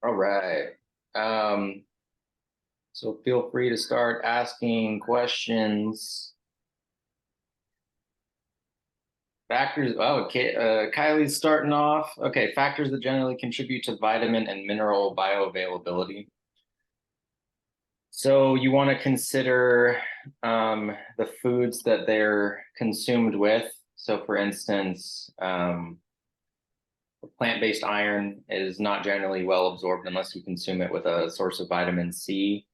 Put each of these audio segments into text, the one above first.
All right. Um, so feel free to start asking questions. Factors. Oh, okay. Kylie's starting off. Okay. Factors that generally contribute to vitamin and mineral bioavailability. So you want to consider the foods that they're consumed with. So, for instance, plant-based iron is not generally well absorbed unless you consume it with a source of vitamin C.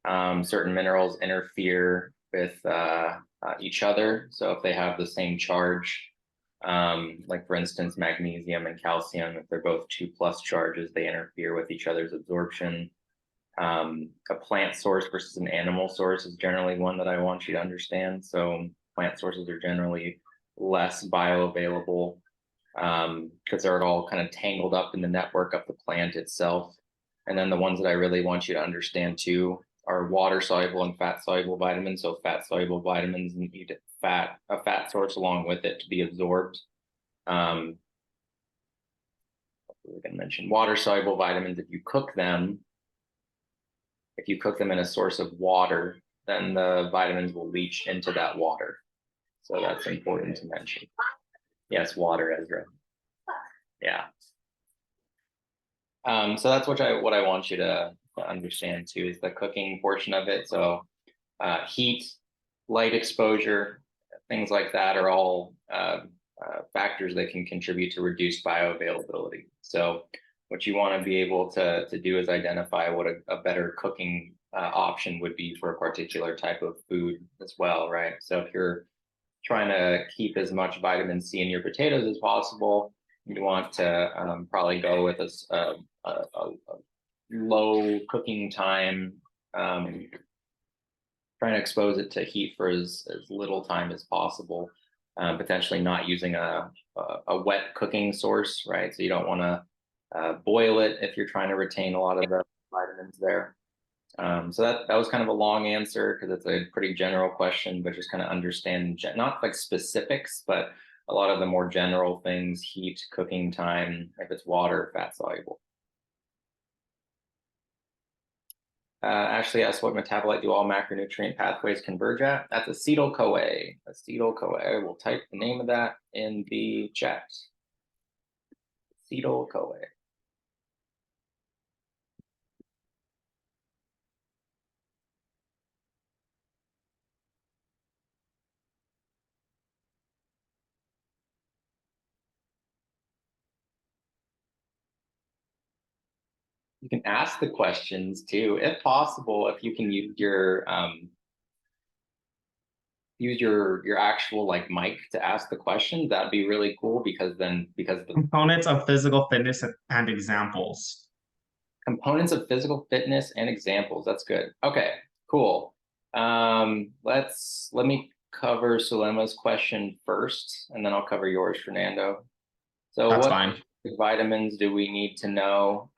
Certain minerals interfere with each other. So if they have the same charge, like for instance, magnesium and calcium, if they're both 2+ charges, they interfere with each other's absorption. A plant source versus an animal source is generally one that I want you to understand. So plant sources are generally less bioavailable because they're all kind of tangled up in the network of the plant itself. And then the ones that I really want you to understand too are water soluble and fat soluble vitamins. So fat soluble vitamins need a fat source along with it to be absorbed. We're going to mention water soluble vitamins. If you cook them in a source of water, then the vitamins will leach into that water. So that's important to mention. Yes, water, Ezra. Yeah. So that's what I want you to understand too is the cooking portion of it. So heat, light exposure, things like that are all factors that can contribute to reduced bioavailability. So what you want to be able to do is identify what a better cooking option would be for a particular type of food as well, right? So if you're trying to keep as much vitamin C in your potatoes as possible, you want to probably go with a low cooking time, trying to expose it to heat for as little time as possible, potentially not using a wet cooking source, right? So you don't want to boil it if you're trying to retain a lot of the vitamins there. So that was kind of a long answer because it's a pretty general question, but just kind of understand not like specifics, but a lot of the more general things: heat, cooking time, if it's water, fat soluble. Ashley asked, what metabolite do all macronutrient pathways converge at? That's acetyl-CoA. Acetyl-CoA. We'll type the name of that in the chat. Acetyl-CoA. You can ask the questions too, if possible. If you can use your actual like mic to ask the questions, that'd be really cool because the Components of physical fitness and examples. components of physical fitness and examples. That's good. Okay, cool. Let me cover Sulema's question first, and then I'll cover yours, Fernando. So That's what fine. vitamins do we need to know?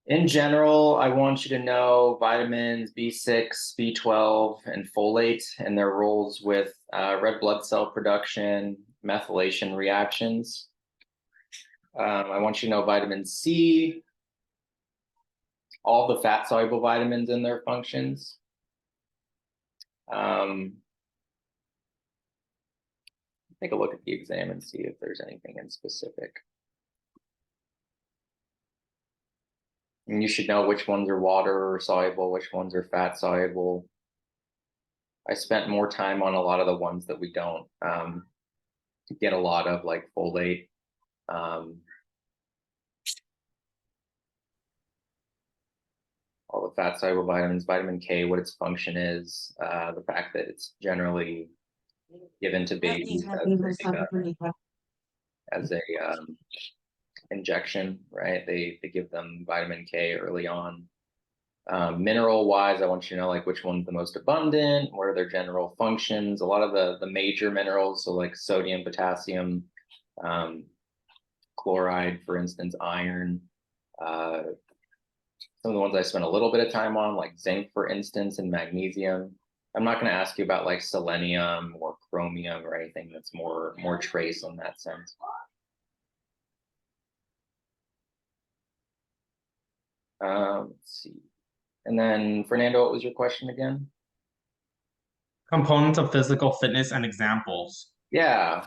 In general, I want you to know vitamins B6, B12, and folate and their roles with red blood cell production, methylation reactions. I want you to know vitamin C, all the fat soluble vitamins and their functions. Take a look at the exam and see if there's anything in specific. And you should know which ones are water soluble, which ones are fat soluble. I spent more time on a lot of the ones that we don't get a lot of, like folate. All the fat soluble vitamins, vitamin K, what its function is, the fact that it's generally given to babies as a injection, right? They give them vitamin K early on. Mineral wise, I want you to know like which one's the most abundant, what are their general functions. A lot of the major minerals, so like sodium, potassium, chloride, for instance, iron. Some of the ones I spent a little bit of time on, like zinc, for instance, and magnesium. I'm not going to ask you about like selenium or chromium or anything that's more trace in that sense. Let's see. And then Fernando, what was your question again? Components of physical fitness and examples. Yeah,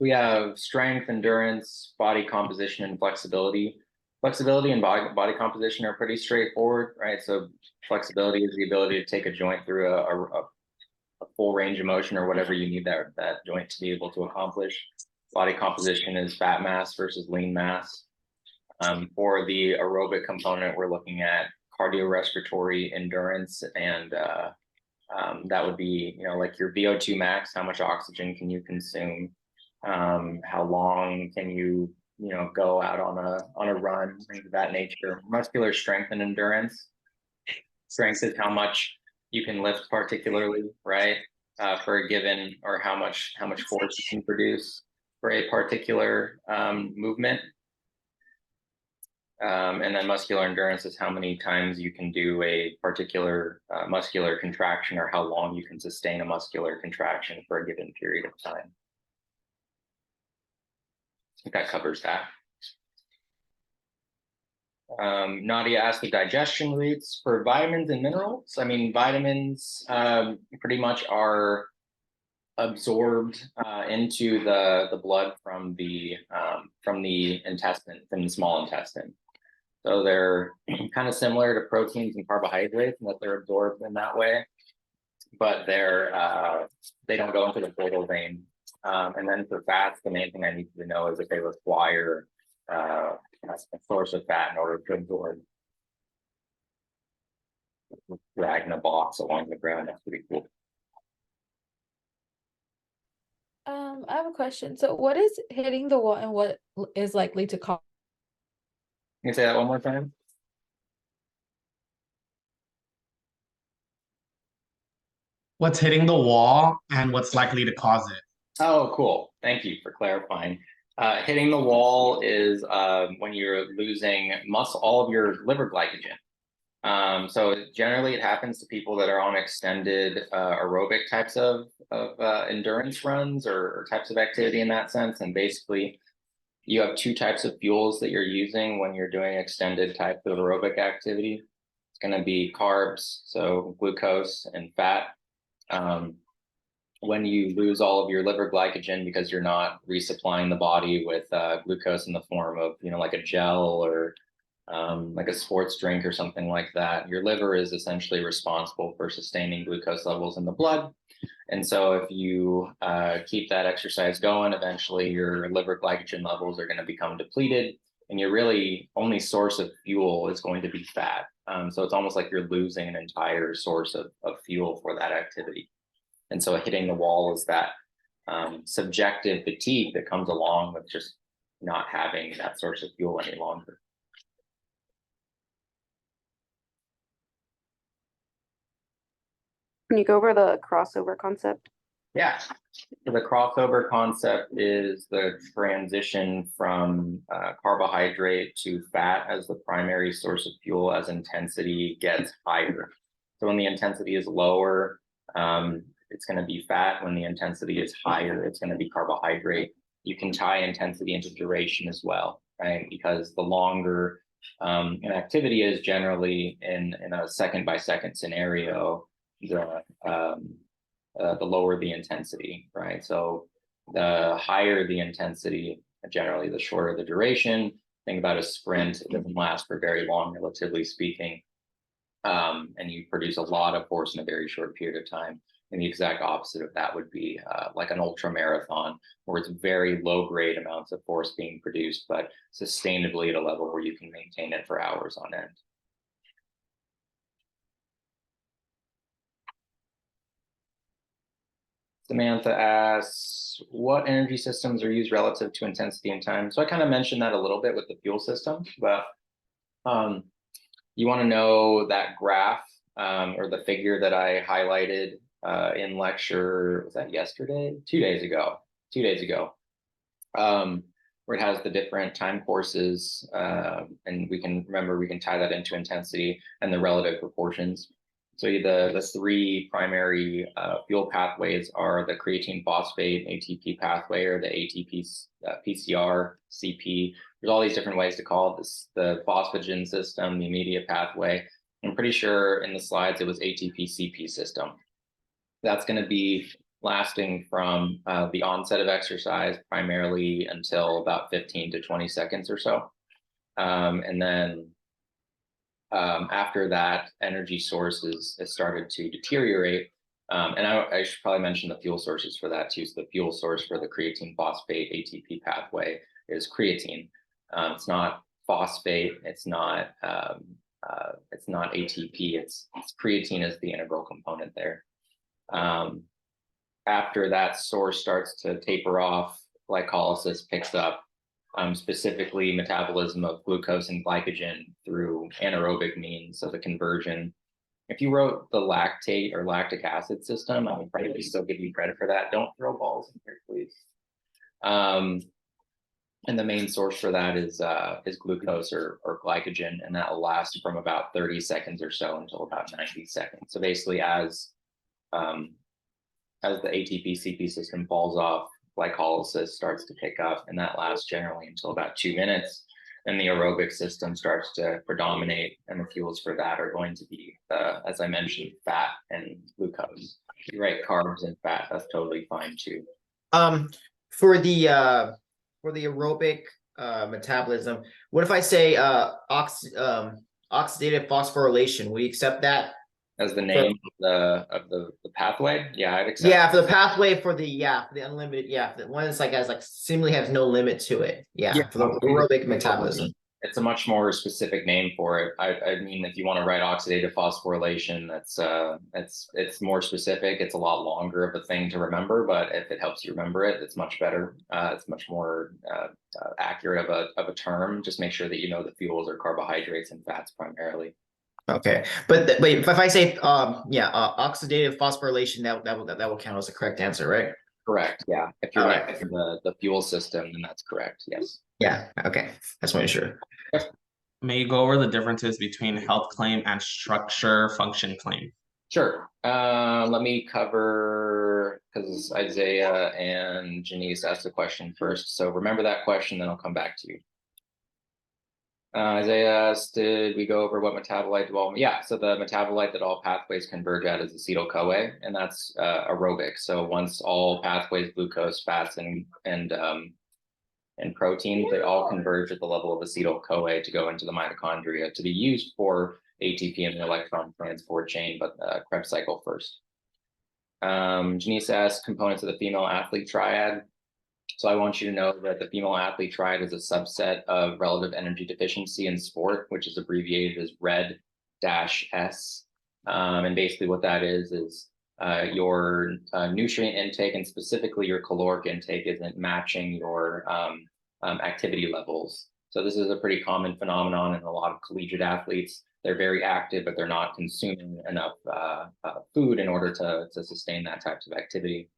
we have strength, endurance, body composition, and flexibility. Flexibility and body composition are pretty straightforward, right? So flexibility is the ability to take a joint through a full range of motion or whatever you need that joint to be able to accomplish. Body composition is fat mass versus lean mass. For the aerobic component, we're looking at cardiorespiratory endurance, and that would be, like your VO2 max, how much oxygen can you consume, how long can you, go out on a run, things of that nature. Muscular strength and endurance. Strength is how much you can lift particularly, right? For a given, or how much force you can produce for a particular movement. And then muscular endurance is how many times you can do a particular muscular contraction, or how long you can sustain a muscular contraction for a given period of time. I think that covers that. Nadia asked the digestion rates for vitamins and minerals. I mean, vitamins pretty much are absorbed into the blood from the intestine, from the small intestine. So they're kind of similar to proteins and carbohydrates in that they're absorbed in that way, but they don't go into the portal vein. And then for fats, the main thing I need to know is that they require a source of fat in order to absorb. Dragging a box along the ground, that's pretty cool. I have a question. So what is hitting the wall and what is likely to cause? Can you say that one more time? What's hitting the wall and what's likely to cause it? Oh, cool. Thank you for clarifying. Hitting the wall is when you're losing all of your liver glycogen. So generally it happens to people that are on extended aerobic types of endurance runs or types of activity in that sense. And basically you have two types of fuels that you're using when you're doing extended type of aerobic activity. It's going to be carbs, so glucose and fat. When you lose all of your liver glycogen because you're not resupplying the body with glucose in the form of, like a gel or like a sports drink or something like that, your liver is essentially responsible for sustaining glucose levels in the blood. And so if you keep that exercise going, eventually your liver glycogen levels are going to become depleted, and your really only source of fuel is going to be fat. So it's almost like you're losing an entire source of fuel for that activity. And so hitting the wall is that subjective fatigue that comes along with just not having that source of fuel any longer. Can you go over the crossover concept? Yeah, so the crossover concept is the transition from carbohydrate to fat as the primary source of fuel as intensity gets higher. So when the intensity is lower, it's going to be fat. When the intensity is higher, it's going to be carbohydrate. You can tie intensity into duration as well, right? Because the longer an activity is, generally in a second by second scenario, the lower the intensity, right? So the higher the intensity, generally the shorter the duration. Think about a sprint, it doesn't last for very long, relatively speaking. And you produce a lot of force in a very short period of time. And the exact opposite of that would be like an ultra marathon, where it's very low grade amounts of force being produced, but sustainably at a level where you can maintain it for hours on end. Samantha asks, what energy systems are used relative to intensity and time? So I kind of mentioned that a little bit with the fuel system, but you want to know that graph or the figure that I highlighted in lecture, was that yesterday? 2 days ago, where it has the different time courses, and we can tie that into intensity and the relative proportions. So the three primary fuel pathways are the creatine phosphate ATP pathway, or the ATP PCR CP there's all these different ways to call this, the phosphagen system, the immediate pathway. I'm pretty sure in the slides it was ATP-CP system. That's going to be lasting from the onset of exercise primarily until about 15 to 20 seconds or so. And then after that, energy sources has started to deteriorate. And I should probably mention the fuel sources for that too. So the fuel source for the creatine phosphate ATP pathway is creatine. It's not phosphate. It's not ATP. It's creatine is the integral component there. After that source starts to taper off, glycolysis picks up, specifically metabolism of glucose and glycogen through anaerobic means, so the conversion. If you wrote the lactate or lactic acid system, I would probably still give you credit for that. Don't throw balls in here, please. And the main source for that is glucose or glycogen, and that will last from about 30 seconds or so until about 90 seconds. So basically, as the ATP-CP system falls off, glycolysis starts to pick up, and that lasts generally until about 2 minutes. And the aerobic system starts to predominate, and the fuels for that are going to be, as I mentioned, fat and glucose. If you write carbs and fat, that's totally fine too. For the aerobic metabolism, what if I say oxidative phosphorylation? Will you accept that? As the name of the pathway, yeah, I'd accept. Yeah, for the pathway for the unlimited, the one that's like seemingly has no limit to it. Yeah, for the aerobic metabolism. It's a much more specific name for it. I mean, if you want to write oxidative phosphorylation, it's more specific. It's a lot longer of a thing to remember, but if it helps you remember it, it's much better. It's much more accurate of a term. Just make sure that you know the fuels are carbohydrates and fats primarily. Okay, but if I say oxidative phosphorylation, that will count as the correct answer, right? Correct. Yeah. If you're right in the fuel system, then that's correct. Yes. Yeah. Okay. That's my sure. May you go over the differences between health claim and structure function claim? Sure. Let me cover, because Isaiah and Janice asked the question first. So remember that question, then I'll come back to you. Isaiah asked, did we go over what metabolite do all? Yeah, so the metabolite that all pathways converge at is acetyl-CoA, and that's aerobic. So once all pathways, glucose, fats, and proteins, they all converge at the level of acetyl-CoA to go into the mitochondria to be used for ATP and the electron transport chain, but Krebs cycle first. Janice asked components of the female athlete triad. So I want you to know that the female athlete triad is a subset of relative energy deficiency in sport, which is abbreviated as RED-S. And basically what that is your nutrient intake, and specifically your caloric intake, isn't matching your activity levels. So this is a pretty common phenomenon in a lot of collegiate athletes. They're very active, but they're not consuming enough food in order to sustain that type of activity.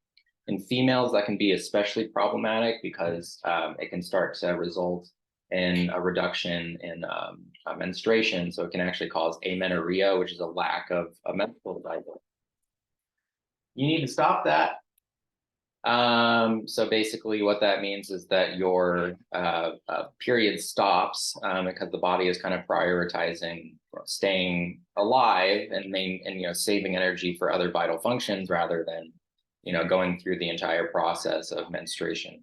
In females, that can be especially problematic because it can start to result in a reduction in menstruation. So it can actually cause amenorrhea, which is a lack of a menstrual cycle. You need to stop that. So basically what that means is that your period stops because the body is kind of prioritizing staying alive and saving energy for other vital functions rather than going through the entire process of menstruation.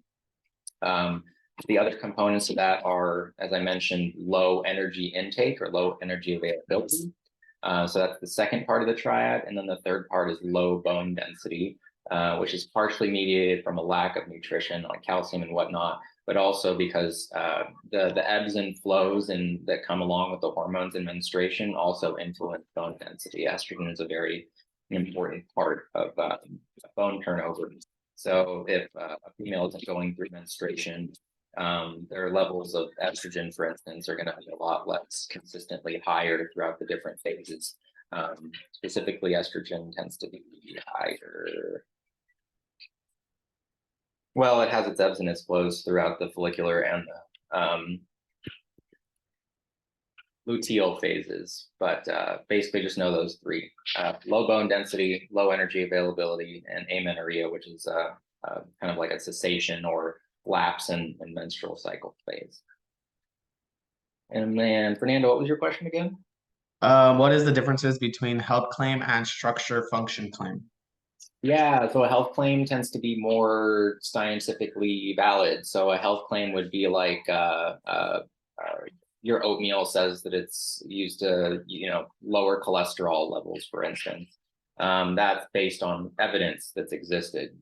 The other components of that are, as I mentioned, low energy intake or low energy availability. So that's the second part of the triad. And then the third part is low bone density, which is partially mediated from a lack of nutrition like calcium and whatnot, but also because the ebbs and flows that come along with the hormones in menstruation also influence bone density. Estrogen is a very important part of bone turnover. So if a female isn't going through menstruation, their levels of estrogen, for instance, are going to be a lot less consistently higher throughout the different phases. Specifically, estrogen tends to be higher. Well, it has its ebbs and its flows throughout the follicular and the luteal phases, but basically just know those three: low bone density, low energy availability, and amenorrhea, which is kind of like a cessation or lapse in menstrual cycle phase. And then Fernando, what was your question again? What is the differences between health claim and structure function claim? Yeah, so a health claim tends to be more scientifically valid. So a health claim would be like your oatmeal says that it's used to, lower cholesterol levels, for instance. That's based on evidence that's existed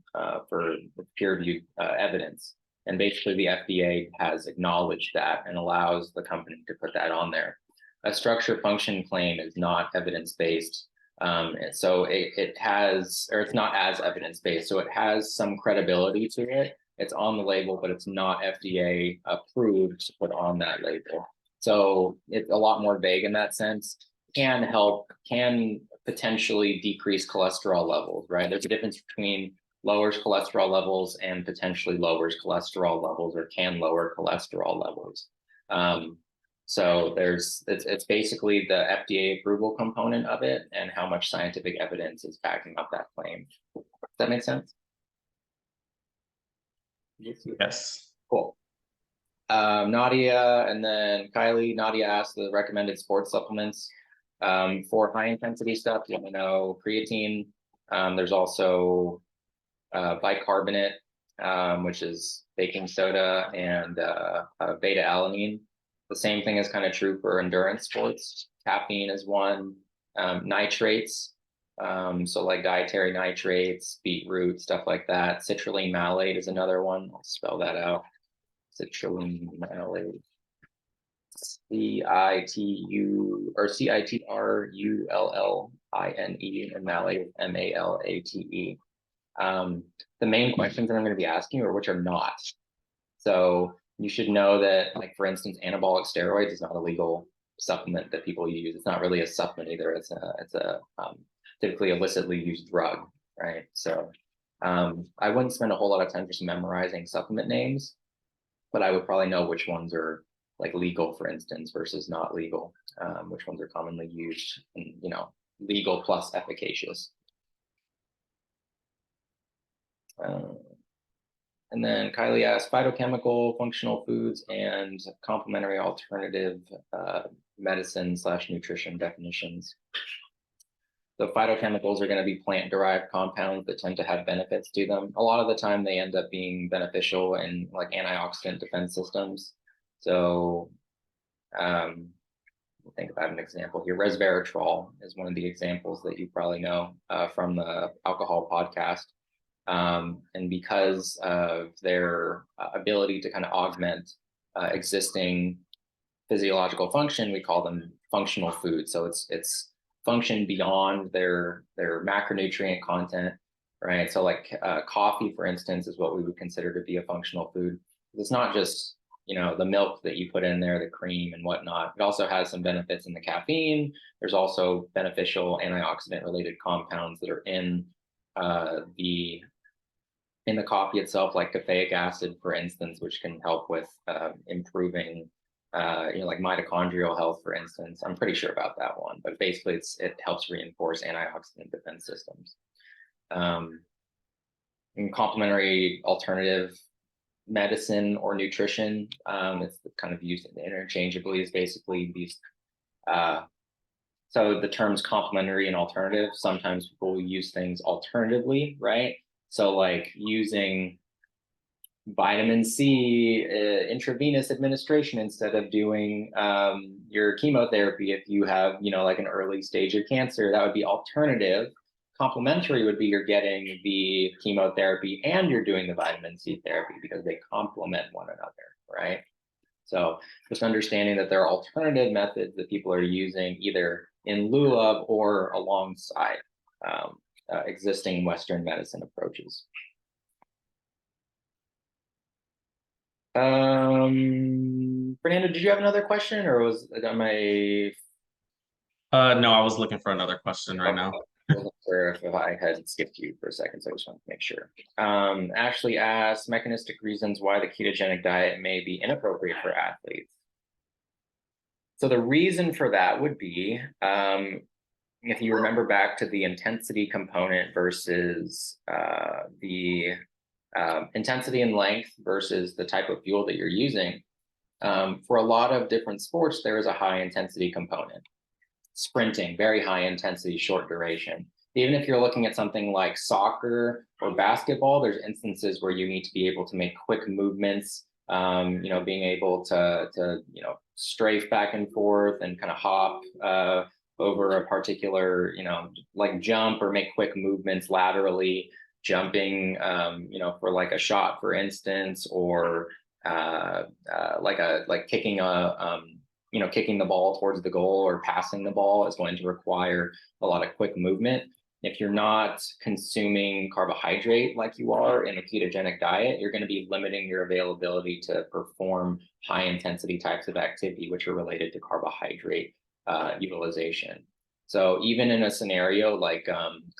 for peer-reviewed evidence. And basically the FDA has acknowledged that and allows the company to put that on there. A structure function claim is not evidence-based. And so it has, or it's not as evidence-based, so it has some credibility to it. It's on the label, but it's not FDA approved to put on that label. So it's a lot more vague in that sense. Can potentially decrease cholesterol levels, right? There's a difference between lowers cholesterol levels and potentially lowers cholesterol levels, or can lower cholesterol levels. So it's basically the FDA approval component of it and how much scientific evidence is backing up that claim. Does that make sense? Yes. Cool. Nadia and then Kylie. Nadia asked the recommended sports supplements for high intensity stuff. You want to know creatine. There's also bicarbonate, which is baking soda, and beta alanine. The same thing is kind of true for endurance sports. Caffeine is one. Nitrates, so like dietary nitrates, beetroot, stuff like that. Citrulline malate is another one. I'll spell that out. Citrulline malate. CITRULLINE, and malate, MALATE. The main questions that I'm going to be asking are which are not. So you should know that, like, for instance, anabolic steroids is not a legal supplement that people use. It's not really a supplement either. It's a typically illicitly used drug, right? So I wouldn't spend a whole lot of time just memorizing supplement names, but I would probably know which ones are like legal, for instance, versus not legal, which ones are commonly used, and legal plus efficacious. And then Kylie asked phytochemical, functional foods, and complementary alternative medicine / nutrition definitions. The phytochemicals are going to be plant-derived compounds that tend to have benefits to them. A lot of the time they end up being beneficial in like antioxidant defense systems. So think about an example here. Resveratrol is one of the examples that you probably know from the alcohol podcast. And because of their ability to kind of augment existing physiological function, we call them functional foods. So it's function beyond their macronutrient content, right? So like coffee, for instance, is what we would consider to be a functional food. It's not just the milk that you put in there, the cream and whatnot. It also has some benefits in the caffeine. There's also beneficial antioxidant related compounds that are in the coffee itself, like caffeic acid, for instance, which can help with improving, like mitochondrial health, for instance. I'm pretty sure about that one, but basically it helps reinforce antioxidant defense systems. In complementary alternative medicine or nutrition, it's kind of used interchangeably, is basically these. So the terms complementary and alternative, sometimes people will use things alternatively, right? So like using vitamin C intravenous administration instead of doing your chemotherapy if you have, like an early stage of cancer, that would be alternative. Complementary would be you're getting the chemotherapy and you're doing the vitamin C therapy because they complement one another, right? So just understanding that there are alternative methods that people are using either in lieu of or alongside existing Western medicine approaches. Fernando, did you have another question, or am I? No, I was looking for another question right now. If I had skipped you for a second, so I just wanted to make sure. Ashley asked mechanistic reasons why the ketogenic diet may be inappropriate for athletes. So the reason for that would be, if you remember back to the intensity component versus the intensity and length versus the type of fuel that you're using, For a lot of different sports, there is a high intensity component. Sprinting, very high intensity, short duration. Even if you're looking at something like soccer or basketball, there's instances where you need to be able to make quick movements, being able to strafe back and forth and kind of hop over a particular, like jump or make quick movements laterally, jumping, for like a shot, for instance, or like kicking kicking the ball towards the goal or passing the ball is going to require a lot of quick movement. If you're not consuming carbohydrate like you are in a ketogenic diet, you're going to be limiting your availability to perform high intensity types of activity, which are related to carbohydrate utilization. So even in a scenario like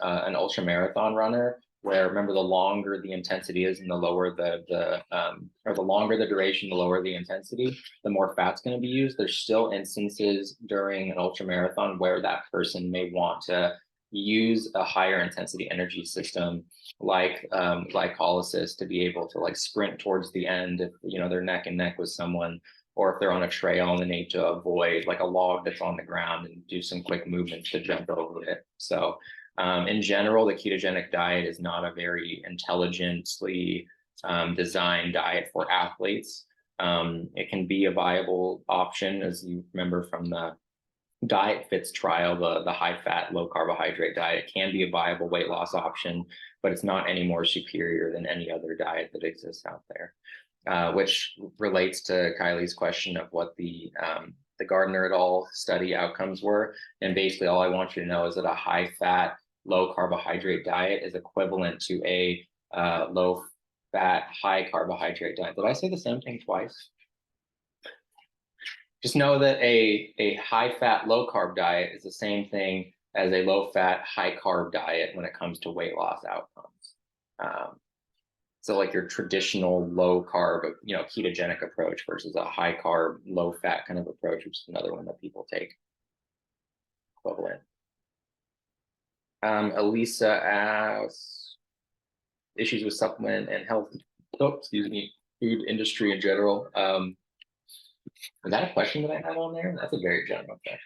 an ultra marathon runner, where remember the longer the intensity is and the lower the longer the duration, the lower the intensity, the more fat's going to be used. There's still instances during an ultra marathon where that person may want to use a higher intensity energy system like glycolysis to be able to like sprint towards the end if they're neck and neck with someone, or if they're on a trail and they need to avoid like a log that's on the ground and do some quick movements to jump over it. So in general, the ketogenic diet is not a very intelligently designed diet for athletes. It can be a viable option, as you remember from the Diet Fits trial, the high fat, low carbohydrate diet can be a viable weight loss option, but it's not any more superior than any other diet that exists out there, which relates to Kylie's question of what the Gardner et al. Study outcomes were. And basically all I want you to know is that a high fat, low carbohydrate diet is equivalent to a low fat, high carbohydrate diet. Did I say the same thing twice? Just know that a high fat, low carb diet is the same thing as a low fat, high carb diet when it comes to weight loss outcomes. So like your traditional low carb, ketogenic approach versus a high carb, low fat kind of approach, which is another one that people take. Equivalent. Elisa asks issues with supplement and health. Food industry in general. Is that a question that I have on there? That's a very general question.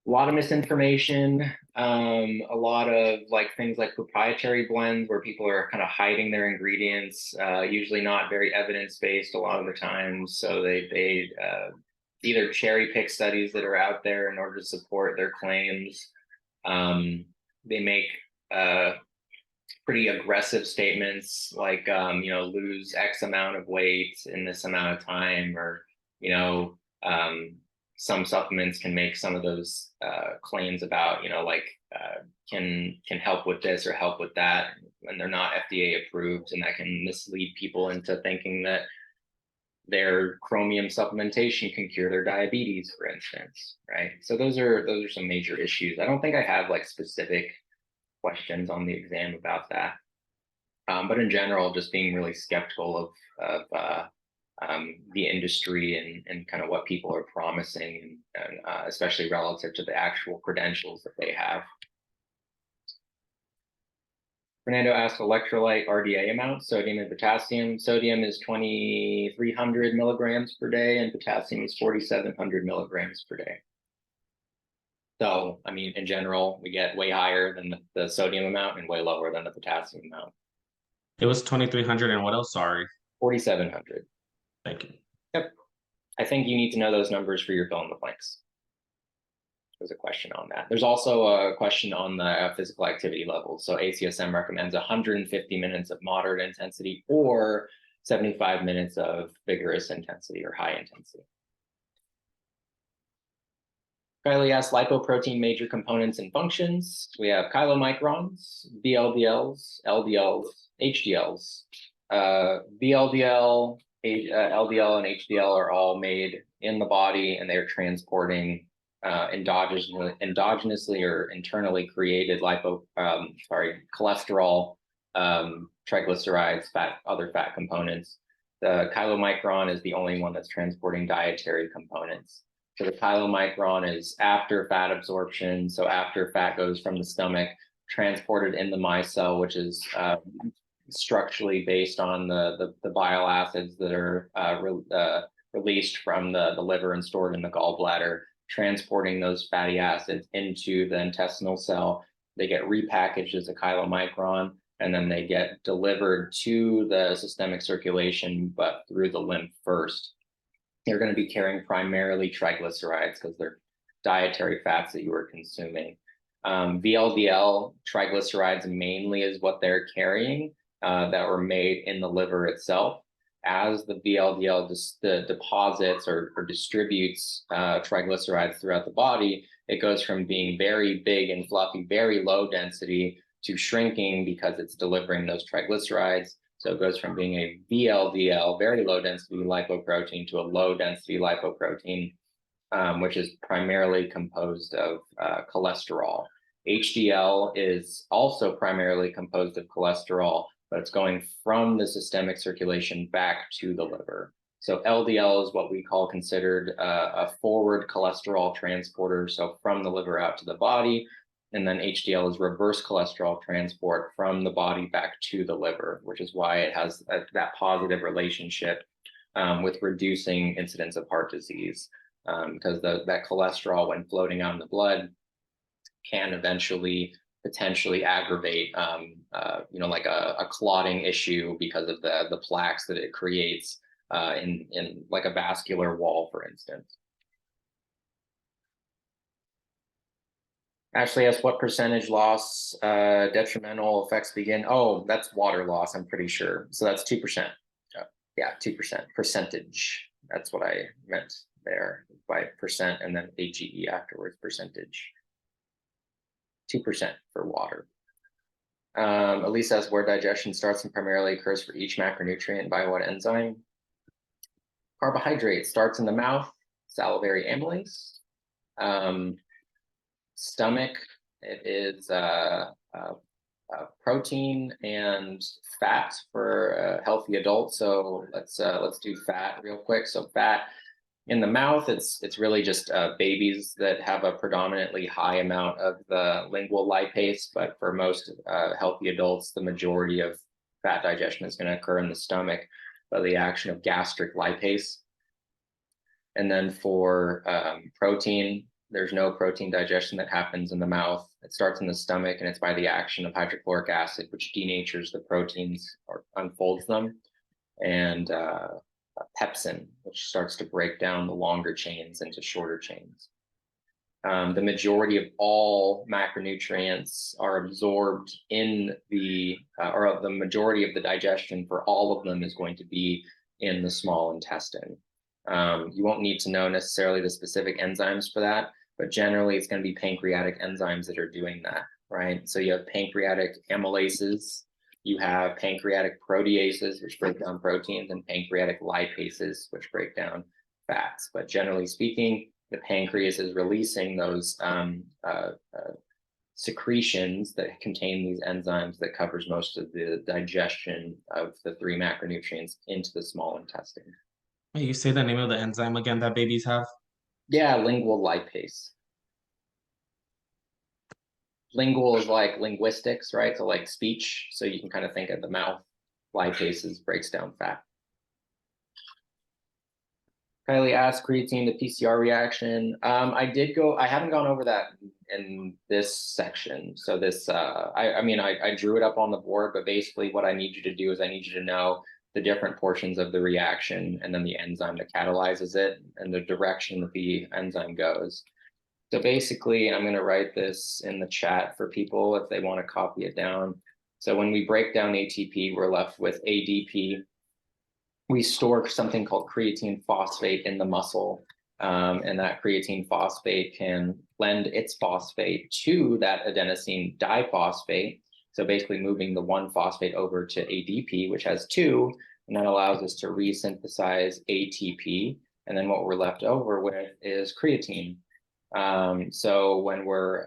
A lot of misinformation, a lot of like things like proprietary blends where people are kind of hiding their ingredients, usually not very evidence-based a lot of the times. So they either cherry pick studies that are out there in order to support their claims. They make pretty aggressive statements like, lose X amount of weight in this amount of time, or, some supplements can make some of those claims about, can help with this or help with that, and they're not FDA approved, and that can mislead people into thinking that their chromium supplementation can cure their diabetes, for instance, right? So those are some major issues. I don't think I have like specific questions on the exam about that. But in general, just being really skeptical of the industry and kind of what people are promising, and especially relative to the actual credentials that they have. Fernando asked electrolyte RDA amount, sodium and potassium. Sodium is 2,300 milligrams per day, and potassium is 4,700 milligrams per day. So, I mean, in general, we get way higher than the sodium amount and way lower than the potassium amount. It was 2,300 and what else? Sorry. 4,700. Thank you. Yep. I think you need to know those numbers for your fill in the blanks. There's a question on that. There's also a question on the physical activity levels. So ACSM recommends 150 minutes of moderate intensity or 75 minutes of vigorous intensity or high intensity. Kylie asked lipoprotein major components and functions. We have chylomicrons, VLDLs, LDLs, HDLs. VLDL, LDL, and HDL are all made in the body, and they're transporting endogenously or internally created cholesterol, triglycerides, other fat components. The chylomicron is the only one that's transporting dietary components. So the chylomicron is after fat absorption. So after fat goes from the stomach, transported in the micelle, which is structurally based on the bile acids that are released from the liver and stored in the gallbladder, transporting those fatty acids into the intestinal cell. They get repackaged as a chylomicron, and then they get delivered to the systemic circulation, but through the lymph first. They're going to be carrying primarily triglycerides because they're dietary fats that you are consuming. VLDL triglycerides mainly is what they're carrying that were made in the liver itself. As the VLDL deposits or distributes triglycerides throughout the body, it goes from being very big and fluffy, very low density, to shrinking because it's delivering those triglycerides. So it goes from being a VLDL, very low density lipoprotein, to a low density lipoprotein, which is primarily composed of cholesterol. HDL is also primarily composed of cholesterol, but it's going from the systemic circulation back to the liver. So LDL is what we call considered a forward cholesterol transporter, so from the liver out to the body. And then HDL is reverse cholesterol transport from the body back to the liver, which is why it has that positive relationship with reducing incidence of heart disease, because that cholesterol, when floating out in the blood, can eventually potentially aggravate, like a clotting issue because of the plaques that it creates in like a vascular wall, for instance. Ashley asks, what percentage loss detrimental effects begin? Oh, that's water loss, I'm pretty sure. So that's 2%. Yeah, 2% percentage. That's what I meant there by percent, and then AGE afterwards, percentage. 2% for water. Elise asks where digestion starts and primarily occurs for each macronutrient by what enzyme? Carbohydrate starts in the mouth, salivary amylase. Stomach, it is protein and fat for a healthy adult. So let's do fat real quick. So fat in the mouth, it's really just babies that have a predominantly high amount of the lingual lipase, but for most healthy adults, the majority of fat digestion is going to occur in the stomach by the action of gastric lipase. And then for protein, there's no protein digestion that happens in the mouth. It starts in the stomach, and it's by the action of hydrochloric acid, which denatures the proteins or unfolds them, and pepsin, which starts to break down the longer chains into shorter chains. The majority of all macronutrients are absorbed in or the majority of the digestion for all of them is going to be in the small intestine. You won't need to know necessarily the specific enzymes for that, but generally it's going to be pancreatic enzymes that are doing that, right? So you have pancreatic amylases, you have pancreatic proteases, which break down proteins, and pancreatic lipases, which break down fats. But generally speaking, the pancreas is releasing those secretions that contain these enzymes that covers most of the digestion of the 3 macronutrients into the small intestine. You say the name of the enzyme again that babies have? Yeah, lingual lipase. Lingual is like linguistics, right? So like speech. So you can kind of think of the mouth. Lipase breaks down fat. Kylie asked creatine to PCR reaction. I haven't gone over that in this section. So this, I drew it up on the board, but basically what I need you to do is I need you to know the different portions of the reaction and then the enzyme that catalyzes it and the direction that the enzyme goes. So basically, I'm going to write this in the chat for people if they want to copy it down. So when we break down ATP, we're left with ADP. We store something called creatine phosphate in the muscle, and that creatine phosphate can lend its phosphate to that adenosine diphosphate. So basically moving the 1 phosphate over to ADP, which has 2, and that allows us to resynthesize ATP. And then what we're left over with is creatine. So when we're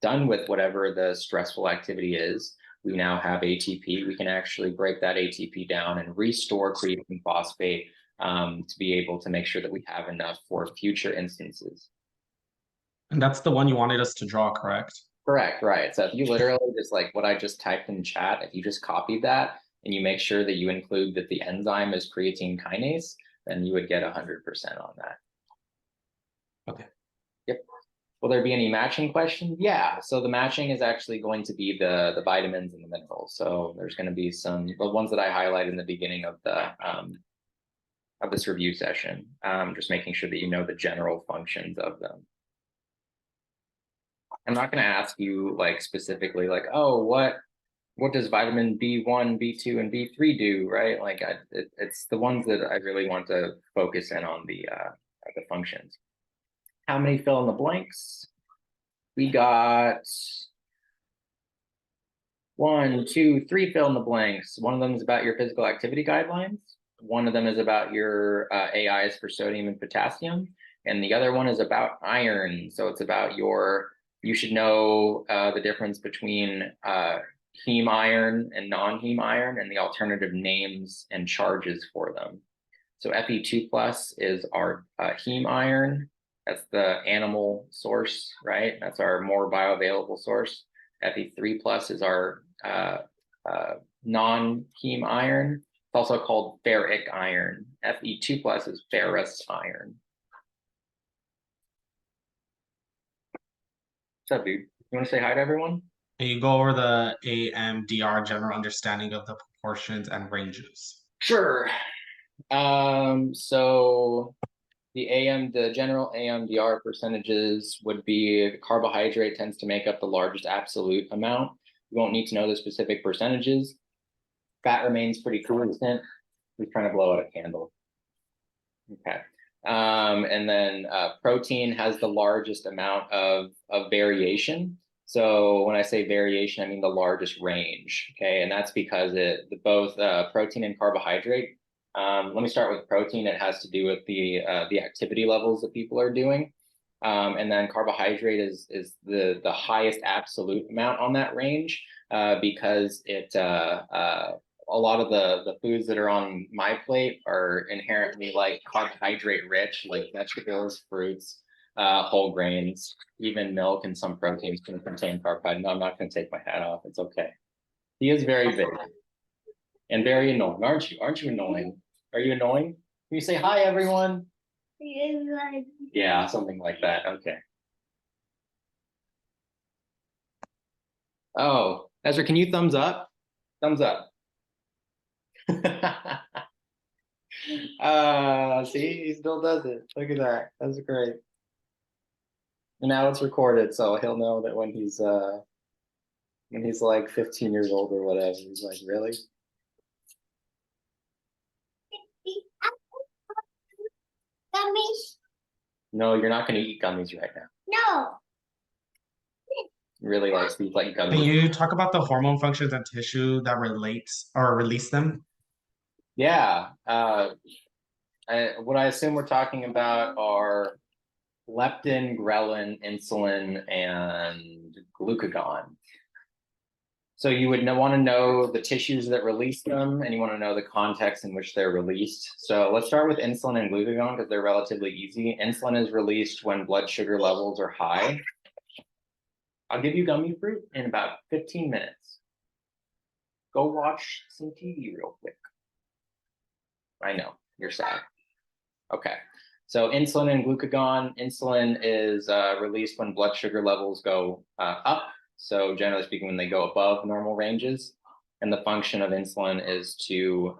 done with whatever the stressful activity is, we now have ATP. We can actually break that ATP down and restore creatine phosphate to be able to make sure that we have enough for future instances. And that's the one you wanted us to draw, correct? Correct, right. So if you literally just like what I just typed in chat, if you just copied that and you make sure that you include that the enzyme is creatine kinase, then you would get 100% on that. Okay. Yep. Will there be any matching questions? Yeah. So the matching is actually going to be the vitamins and the minerals. So there's going to be some, the ones that I highlighted in the beginning of this review session. Just making sure that you know the general functions of them. I'm not going to ask you like specifically like, oh, what does vitamin B1, B2, and B3 do, right? Like it's the ones that I really want to focus in on the functions. How many fill in the blanks? We got 1, 2, 3 fill in the blanks. One of them is about your physical activity guidelines. One of them is about your AIs for sodium and potassium. And the other one is about iron. So it's about you should know the difference between heme iron and non-heme iron and the alternative names and charges for them. So Fe2 plus is our heme iron. That's the animal source, right? That's our more bioavailable source. Fe3 plus is our non-heme iron. It's also called ferric iron. Fe2 plus is ferrous iron. What's up, dude? You want to say hi to everyone? And you go over the AMDR general understanding of the proportions and ranges. Sure. So the general AMDR percentages would be carbohydrate tends to make up the largest absolute amount. You won't need to know the specific percentages. Fat remains pretty constant. We're trying to blow out a candle. Okay. And then protein has the largest amount of variation. So when I say variation, I mean the largest range. Okay, and that's because both protein and carbohydrate. Let me start with protein. It has to do with the activity levels that people are doing. And then carbohydrate is the highest absolute amount on that range because a lot of the foods that are on my plate are inherently like carbohydrate rich, like vegetables, fruits, whole grains, even milk and some proteins can contain carbohydrate. No, I'm not going to take my hat off. It's okay. He is very big and very annoying, aren't you? Aren't you annoying? Are you annoying? Can you say hi, everyone? Yeah, something like that. Okay. Oh, Ezra, can you thumbs up? Thumbs up. See, he still does it. Look at that. That's great. And now it's recorded, so he'll know that when he's like 15 years old or whatever, he's like, really? Gummies? No, you're not going to eat gummies right now. No. He really likes these like Can gummies. you talk about the hormone functions and tissue that relates or release them? Yeah. What I assume we're talking about are leptin, ghrelin, insulin, and glucagon. So you would want to know the tissues that release them, and you want to know the context in which they're released. So let's start with insulin and glucagon because they're relatively easy. Insulin is released when blood sugar levels are high. I'll give you gummy fruit in about 15 minutes. Go watch some TV real quick. I know, you're sad. Okay, so insulin and glucagon. Insulin is released when blood sugar levels go up. So generally speaking, when they go above normal ranges. And the function of insulin is to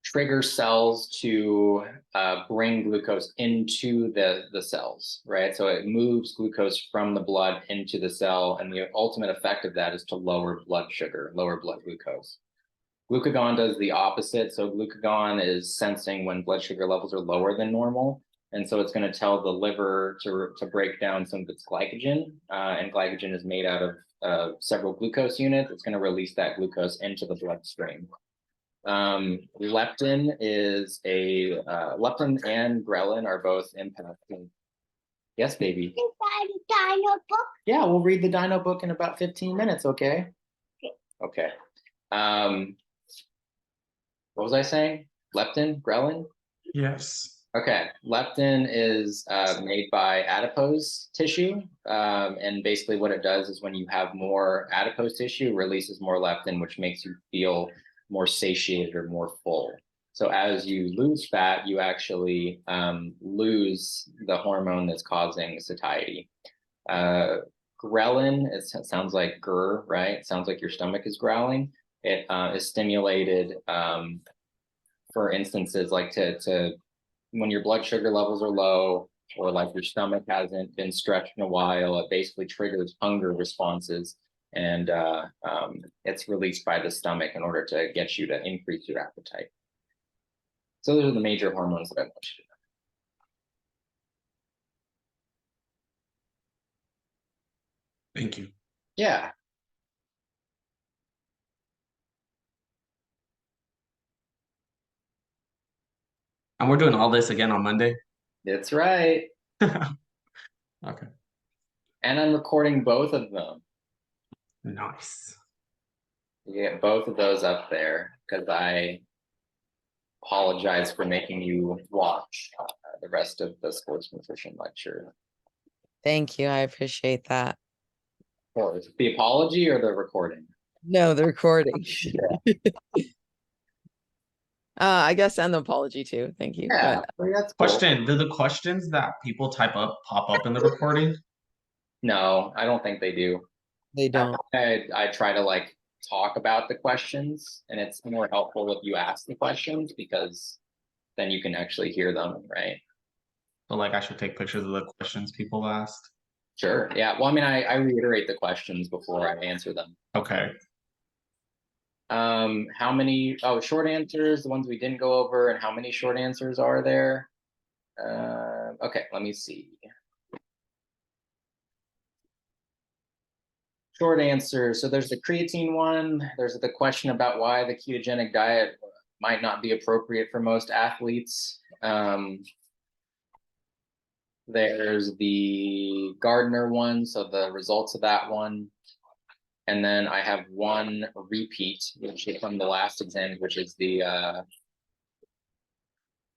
trigger cells to bring glucose into the cells, right? So it moves glucose from the blood into the cell, and the ultimate effect of that is to lower blood sugar, lower blood glucose. Glucagon does the opposite. So glucagon is sensing when blood sugar levels are lower than normal. And so it's going to tell the liver to break down some of its glycogen, and glycogen is made out of several glucose units. It's going to release that glucose into the bloodstream. Leptin and ghrelin are both impacting. Yes, baby. Dino book? Yeah, we'll read the Dino book in about 15 minutes, okay? Okay. What was I saying? Leptin, ghrelin? Yes. Okay, leptin is made by adipose tissue. And basically what it does is when you have more adipose tissue, it releases more leptin, which makes you feel more satiated or more full. So as you lose fat, you actually lose the hormone that's causing satiety. Ghrelin, it sounds like grr, right? It sounds like your stomach is growling. It is stimulated, for instances like to when your blood sugar levels are low, or like your stomach hasn't been stretched in a while. It basically triggers hunger responses, and it's released by the stomach in order to get you to increase your appetite. So those are the major hormones that I want you to know. Thank you. Yeah. And we're doing all this again on Monday. That's right. Okay. And I'm recording both of them. Nice. You get both of those up there because I apologize for making you watch the rest of the sports nutrition lecture. Thank you. I appreciate that. Or the apology or the recording? No, the recording. I guess and the apology too. Thank you. Yeah, But that's cool. Question, do the questions that people type up pop up in the recording? No, I don't think they do. they don't. I try to like talk about the questions, and it's more helpful if you ask the questions because then you can actually hear them, right? So like I should take pictures of the questions people asked. Sure. Yeah. Well, I mean, I reiterate the questions before I answer them. Okay. How many, short answers, the ones we didn't go over, and how many short answers are there? Okay, let me see. Short answer. So there's the creatine one. There's the question about why the ketogenic diet might not be appropriate for most athletes. There's the Gardner one, so the results of that one. And then I have one repeat, which is from the last exam, which is the,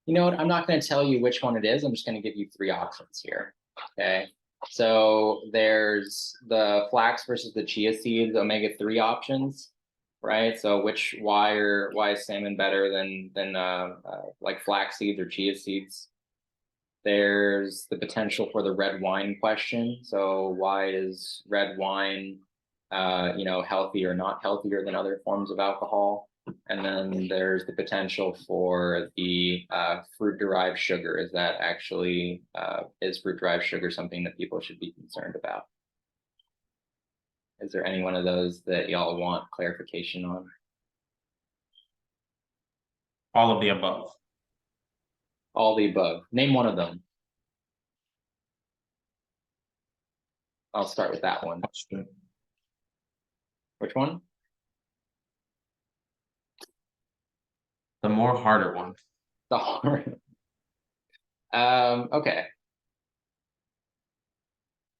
you know what, I'm not going to tell you which one it is. I'm just going to give you 3 options here. Okay. So there's the flax versus the chia seeds, omega-3 options, right? So why is salmon better than like flax seeds or chia seeds? There's the potential for the red wine question. So why is red wine, healthy or not healthier than other forms of alcohol? And then there's the potential for the fruit-derived sugar. Is that actually, is fruit-derived sugar something that people should be concerned about? Is there any one of those that y'all want clarification on? All of the above. All the above. Name one of them. I'll start with that one. Which one? The more harder one. The hard. Okay.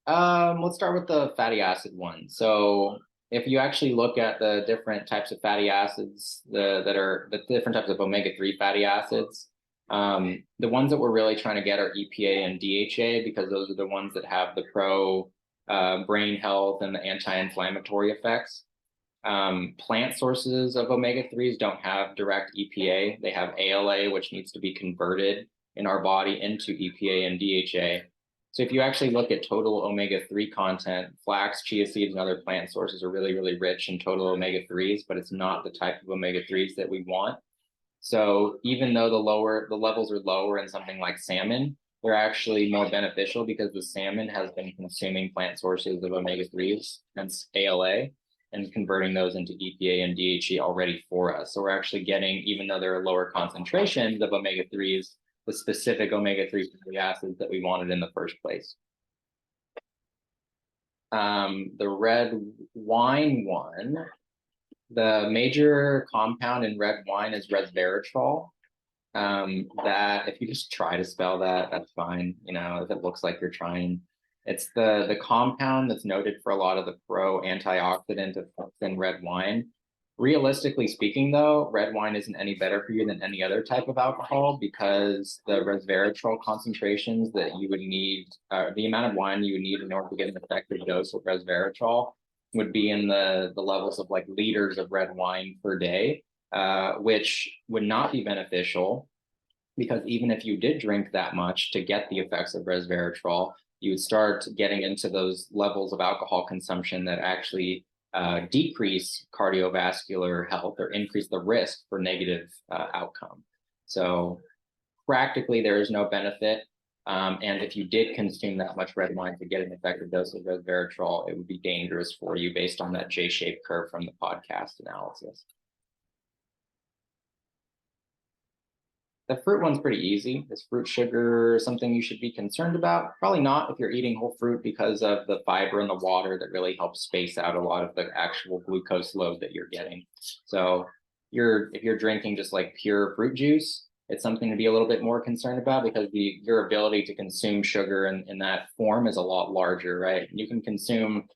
Let's start with the fatty acid one. So if you actually look at the different types of fatty acids, the different types of omega-3 fatty acids, the ones that we're really trying to get are EPA and DHA, because those are the ones that have the pro brain health and the anti-inflammatory effects. Plant sources of omega-3s don't have direct EPA. They have ALA, which needs to be converted in our body into EPA and DHA. So if you actually look at total omega-3 content, flax, chia seeds, and other plant sources are really, really rich in total omega-3s, but it's not the type of omega-3s that we want. So even though the levels are lower in something like salmon, they're actually more beneficial because the salmon has been consuming plant sources of omega-3s, hence ALA, and converting those into EPA and DHA already for us. So we're actually getting, even though there are lower concentrations of omega-3s, the specific omega-3 fatty acids that we wanted in the first place. The red wine one, the major compound in red wine is resveratrol. That if you just try to spell that, that's fine. You know, if it looks like you're trying. It's the compound that's noted for a lot of the pro antioxidant effects in red wine. Realistically speaking, though, red wine isn't any better for you than any other type of alcohol because the resveratrol concentrations that you would need, the amount of wine you would need in order to get an effective dose of resveratrol would be in the levels of like liters of red wine per day, which would not be beneficial because even if you did drink that much to get the effects of resveratrol, you would start getting into those levels of alcohol consumption that actually decrease cardiovascular health or increase the risk for negative outcome. So practically there is no benefit. And if you did consume that much red wine to get an effective dose of resveratrol, it would be dangerous for you based on that J-shaped curve from the podcast analysis. The fruit one's pretty easy. Is fruit sugar something you should be concerned about? Probably not if you're eating whole fruit because of the fiber in the water that really helps space out a lot of the actual glucose load that you're getting. So if you're drinking just like pure fruit juice, it's something to be a little bit more concerned about because your ability to consume sugar in that form is a lot larger, right? You can consume.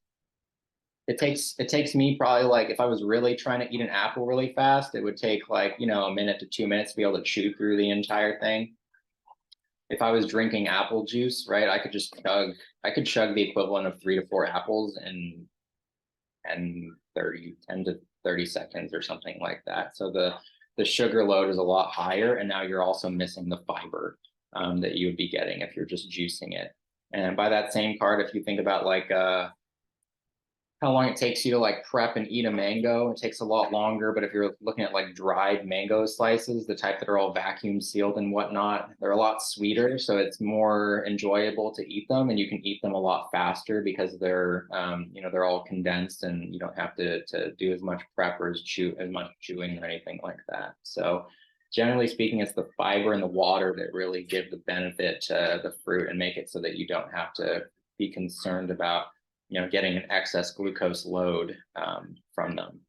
It takes me probably like if I was really trying to eat an apple really fast, it would take like, a minute to 2 minutes to be able to chew through the entire thing. If I was drinking apple juice, right, I could chug the equivalent of 3 to 4 apples in 10 to 30 seconds or something like that. So the sugar load is a lot higher, and now you're also missing the fiber that you would be getting if you're just juicing it. And by that same card, if you think about like how long it takes you to like prep and eat a mango, it takes a lot longer. But if you're looking at like dried mango slices, the type that are all vacuum sealed and whatnot, they're a lot sweeter. So it's more enjoyable to eat them, and you can eat them a lot faster because they're, they're all condensed and you don't have to do as much prep or as much chewing or anything like that. So generally speaking, it's the fiber and the water that really give the benefit to the fruit and make it so that you don't have to be concerned about getting an excess glucose load from them.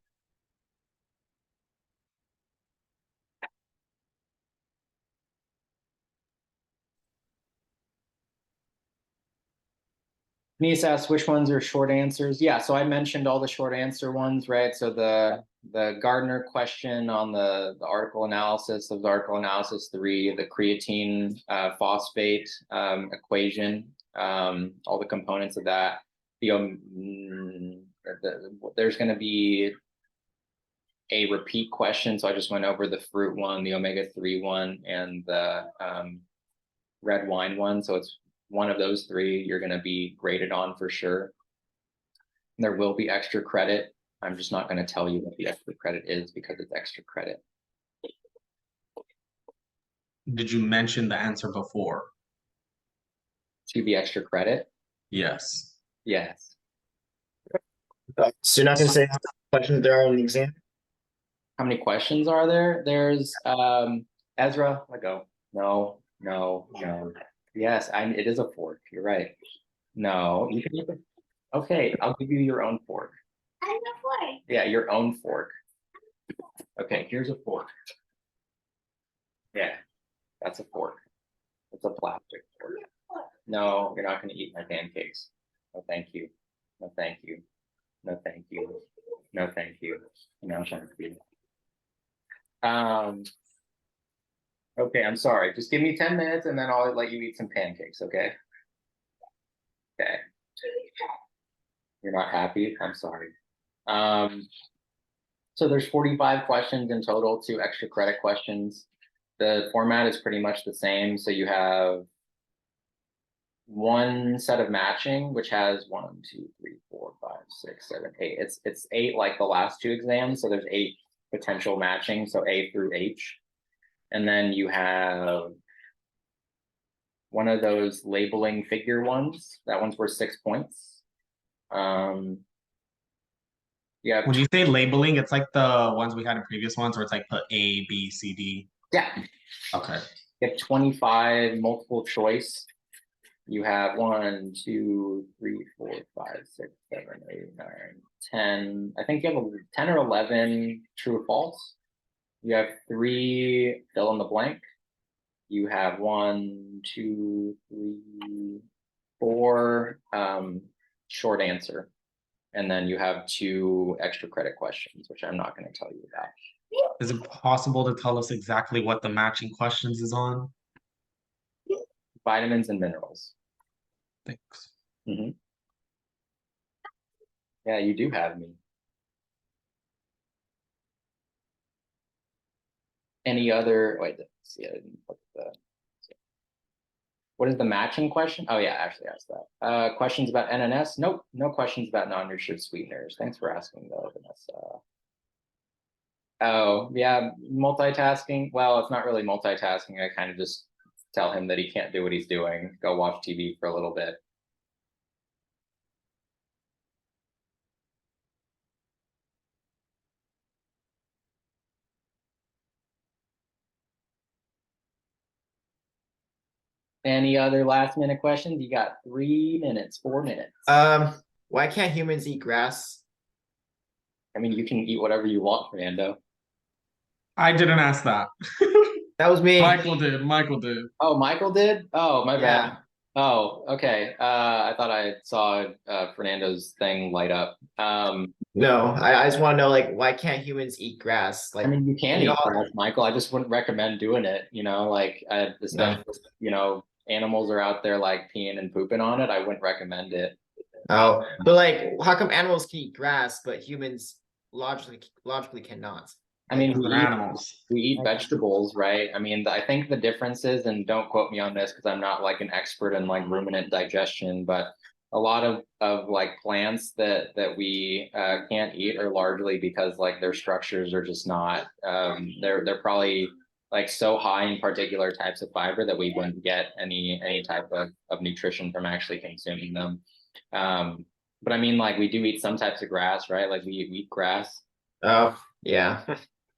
Denise asks which ones are short answers. Yeah, so I mentioned all the short answer ones, right? So the Gardner question on the article analysis of the article analysis 3, the creatine phosphate equation, all the components of that. There's going to be a repeat question. So I just went over the fruit one, the omega-3 one, and the red wine one. So it's one of those 3 you're going to be graded on for sure. There will be extra credit. I'm just not going to tell you what the extra credit is because it's extra credit. Did you mention the answer before? To be extra credit? Yes. Yes. So you're not going to say how many questions there are in the exam? How many questions are there? There's Ezra, let go. No. Yes, it is a fork. You're right. No, you can. Okay, I'll give you your own fork. I'm a boy. Yeah, your own fork. Okay, here's a fork. Yeah, that's a fork. It's a plastic fork. No, you're not going to eat my pancakes. No, thank you. No, thank you. No, thank you. No, thank you. No, I'm trying to feed. Okay, I'm sorry. Just give me 10 minutes and then I'll let you eat some pancakes, okay? Okay. You're not happy? I'm sorry. So there's 45 questions in total, 2 extra credit questions. The format is pretty much the same. So you have one set of matching, which has 1, 2, 3, 4, 5, 6, 7, 8. It's 8 like the last 2 exams. So there's 8 potential matching, so A through H. And then you have one of those labeling figure ones. That one's worth 6 points. Yeah. When you say labeling, it's like the ones we had in previous ones where it's like put A, B, C, D. Yeah. Okay. You have 25 multiple choice. You have 1, 2, 3, 4, 5, 6, 7, 8, 9, 10. I think you have 10 or 11 true or false. You have 3 fill in the blank. You have 1, 2, 3, 4 short answer. And then you have 2 extra credit questions, which I'm not going to tell you about. Is it possible to tell us exactly what the matching questions is on? Vitamins and minerals. Thanks. Yeah, you do have me. Any other, wait, let's see, I didn't put the, what is the matching question? Oh yeah, I actually asked that. Questions about NNS? Nope, no questions about non-nutritive sweeteners. Thanks for asking though, Vanessa. Oh yeah, multitasking. Well, it's not really multitasking. I kind of just tell him that he can't do what he's doing. Go watch TV for a little bit. Any other last minute questions? You got 3 minutes, 4 minutes. Why can't humans eat grass? I mean, you can eat whatever you want, Fernando. I didn't ask that. That was me. Michael did. Michael did. Oh, Michael did? Oh, my bad. Yeah. Oh, okay. I thought I saw Fernando's thing light up. No, I just want to know, like, why can't humans eat grass? Like, I mean, you can you eat know- grass, Michael. I just wouldn't recommend doing it. You know, like, especially animals are out there like peeing and pooping on it. I wouldn't recommend it. Oh, but like, how come animals can eat grass, but humans logically cannot? I mean, They're animals. we eat vegetables, right? I mean, I think the difference is, and don't quote me on this because I'm not like an expert in like ruminant digestion, but a lot of like plants that we can't eat are largely because like their structures are just not they're probably like so high in particular types of fiber that we wouldn't get any type of nutrition from actually consuming them. But I mean, like we do eat some types of grass, right? Like we eat grass. Oh, yeah.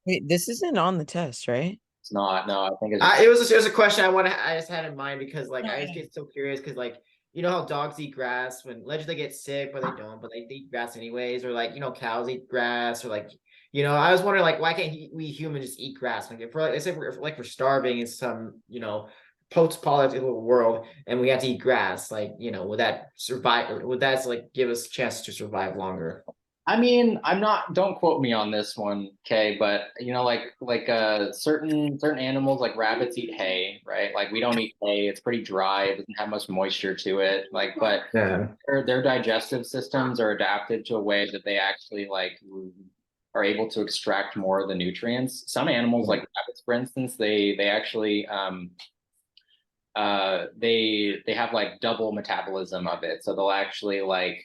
Wait, this isn't on the test, right? It's not. No, I think it's It was a question I just had in mind because like I just get so curious because like you know how dogs eat grass when allegedly they get sick, but they don't, but they eat grass anyways, or like cows eat grass, or like I was wondering like why can't we humans just eat grass? Like if we're like, if we're starving in some post-political world and we have to eat grass, like would that survive? Would that like give us a chance to survive longer? I mean, don't quote me on this one, Kay, but certain animals like rabbits eat hay, right? Like we don't eat hay. It's pretty dry. It doesn't have much moisture to it. Like, but Yeah. their digestive systems are adapted to a way that they actually like are able to extract more of the nutrients. Some animals, like rabbits, for instance, they actually they have like double metabolism of it. So they'll actually like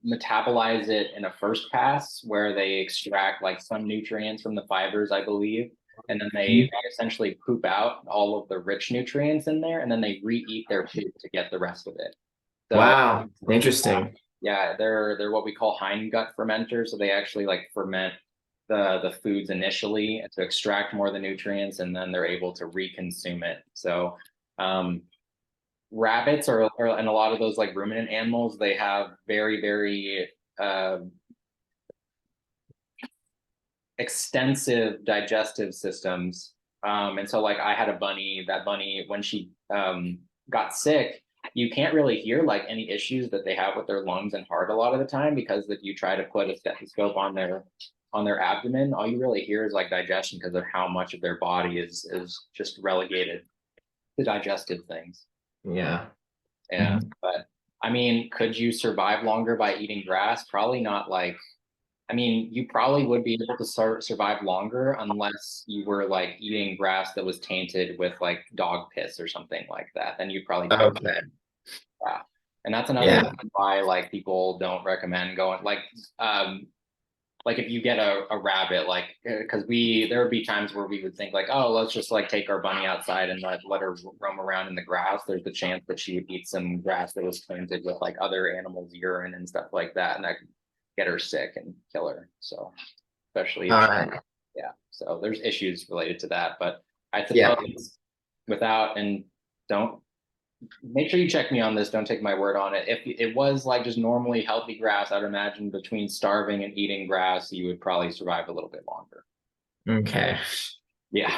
metabolize it in a first pass where they extract like some nutrients from the fibers, I believe, and then they essentially poop out all of the rich nutrients in there, and then they re-eat their food to get the rest of it. So, wow, interesting. Yeah, they're what we call hindgut fermenters. So they actually like ferment the foods initially to extract more of the nutrients, and then they're able to reconsume it. So rabbits and a lot of those like ruminant animals, they have very, very extensive digestive systems. And so like I had a bunny, that bunny, when she got sick, you can't really hear like any issues that they have with their lungs and heart a lot of the time, because if you try to put a stethoscope on their abdomen, all you really hear is like digestion because of how much of their body is just relegated to digestive things. Yeah. Yeah. But I mean, could you survive longer by eating grass? Probably not. Like, I mean, you probably would be able to survive longer unless you were like eating grass that was tainted with like dog piss or something like that. Then you'd probably die. Okay. Yeah. And that's another reason why like people don't recommend going like if you get a rabbit, like because there would be times where we would think like, oh, let's just like take our bunny outside and let her roam around in the grass. There's the chance that she would eat some grass that was tainted with like other animals' urine and stuff like that, and that could get her sick and kill her. So especially yeah. So there's issues related to that, but I suppose without, and don't, make sure you check me on this. Don't take my word on it. If it was like just normally healthy grass, I'd imagine between starving and eating grass, you would probably survive a little bit longer. Okay. Yeah.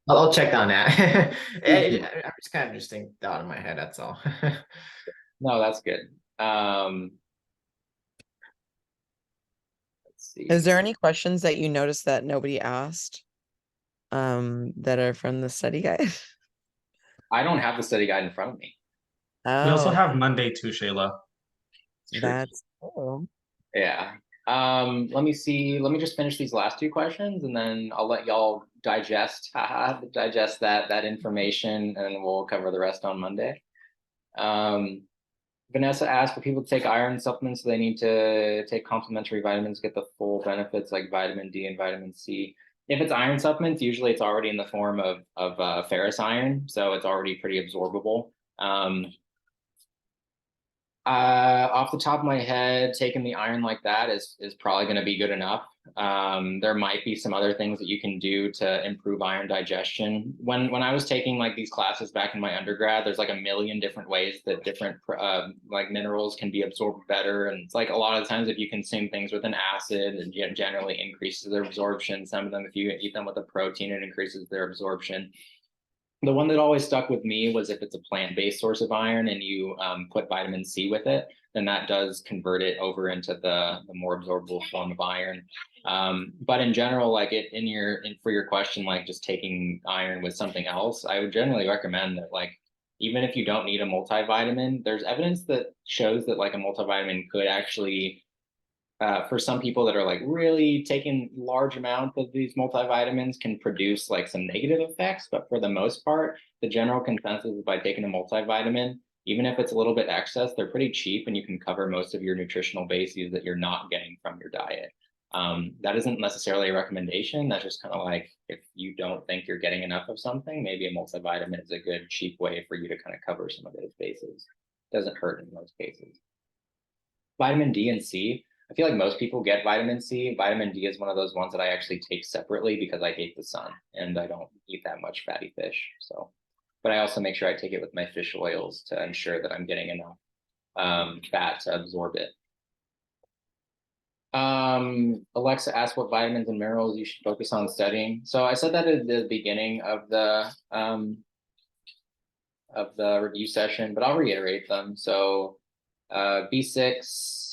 I'll check on that. It's kind of interesting thought in my head. That's all. No, that's good. see. Is there any questions that you noticed that nobody asked? That are from the study guide? I don't have the study guide in front of me. We also Oh, have Monday too, Shayla. True. that's cool. Yeah. Let me see. Let me just finish these last two questions and then I'll let y'all digest that information and we'll cover the rest on Monday. Vanessa asked for people to take iron supplements, so they need to take complementary vitamins, get the full benefits like vitamin D and vitamin C. If it's iron supplements, usually it's already in the form of ferrous iron, so it's already pretty absorbable. Off the top of my head, taking the iron like that is probably going to be good enough. There might be some other things that you can do to improve iron digestion. When I was taking like these classes back in my undergrad, there's like a million different ways that different like minerals can be absorbed better. And it's like a lot of times if you consume things with an acid, it generally increases their absorption. Some of them, if you eat them with a protein, it increases their absorption. The one that always stuck with me was if it's a plant-based source of iron and you put vitamin C with it, then that does convert it over into the more absorbable form of iron. But in general, like for your question, like just taking iron with something else, I would generally recommend that like, even if you don't need a multivitamin, there's evidence that shows that like a multivitamin could actually for some people that are like really taking large amounts of these multivitamins can produce like some negative effects, but for the most part, the general consensus is by taking a multivitamin, even if it's a little bit excess, they're pretty cheap and you can cover most of your nutritional bases that you're not getting from your diet. That isn't necessarily a recommendation. That's just kind of like, if you don't think you're getting enough of something, maybe a multivitamin is a good cheap way for you to kind of cover some of those bases. Doesn't hurt in most cases. Vitamin D and C, I feel like most people get vitamin C. Vitamin D is one of those ones that I actually take separately because I hate the sun and I don't eat that much fatty fish. So, but I also make sure I take it with my fish oils to ensure that I'm getting enough fat to absorb it. Alexa asked what vitamins and minerals you should focus on studying. So I said that at the beginning of the review session, but I'll reiterate them. So B6,